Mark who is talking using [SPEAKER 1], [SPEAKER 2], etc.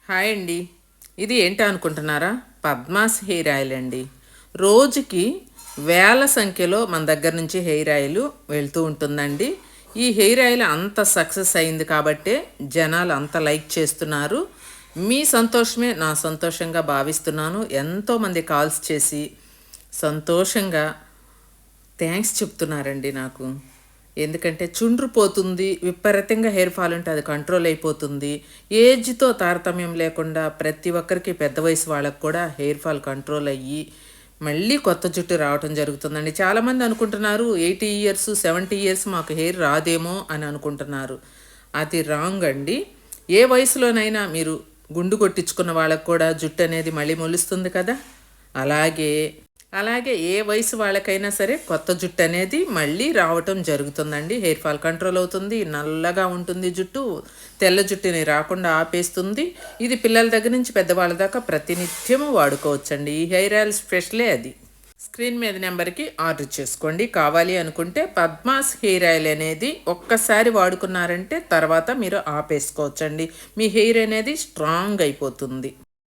[SPEAKER 1] Hi అండి. ఇది ఏంటి అనుకుంటున్నారా? పద్మాస్ హెయిర్ ఆయిల్ అండి. రోజుకి వేల సంఖ్యలో మన దగ్గర నుంచి హెయిర్ ఆయిల్ వెళ్తూ ఉంటుందండి. ఈ హెయిర్ ఆయిల్ అంత సక్సెస్ అయింది కాబట్టే జనాలు అంత లైక్ చేస్తున్నారు. మీ సంతోషమే నా సంతోషంగా భావిస్తున్నాను. ఎంతోమంది కాల్స్ చేసి సంతోషంగా థ్యాంక్స్ చెప్తున్నారండి నాకు. ఎందుకంటే చుండ్రు పోతుంది, విపరీతంగా హెయిర్ ఫాల్ ఉంటే అది కంట్రోల్ అయిపోతుంది. ఏజ్‌తో తారతమ్యం లేకుండా ప్రతి ఒక్కరికి పెద్ద వయసు వాళ్ళకి కూడా హెయిర్ ఫాల్ కంట్రోల్ అయ్యి, మళ్ళీ కొత్త జుట్టు రావటం జరుగుతుందండి. చాలామంది అనుకుంటున్నారు 80 ఇయర్స్, 70 ఇయర్స్ మాకు హెయిర్ రాదేమో అని అనుకుంటున్నారు. అది రాంగ్ అండి. ఏ వయసులోనైనా మీరు గుండు కొట్టించుకున్న వాళ్ళకి కూడా జుట్టు అనేది మళ్ళీ మొలుస్తుంది కదా! అలాగే అలాగే ఏ వయసు వాళ్ళకైనా సరే కొత్త జుట్టు అనేది మళ్ళీ రావటం జరుగుతుందండి. హెయిర్ ఫాల్ కంట్రోల్ అవుతుంది. నల్లగా ఉంటుంది జుట్టు. తెల్ల జుట్టుని రాకుండా ఆపేస్తుంది. ఇది పిల్లల దగ్గర నుంచి పెద్దవాళ్ళ దాకా ప్రతినిత్యము వాడుకోవచ్చండి. ఈ హెయిర్ ఆయిల్ స్పెషలే అది. స్క్రీన్ మీద నెంబర్కి ఆర్డర్ చేసుకోండి. కావాలి అనుకుంటే పద్మాస్ హెయిర్ ఆయిల్ అనేది ఒక్కసారి వాడుకున్నారంటే తర్వాత మీరు ఆపేసుకోవచ్చండి. మీ హెయిర్ అనేది స్ట్రాంగ్ అయిపోతుంది.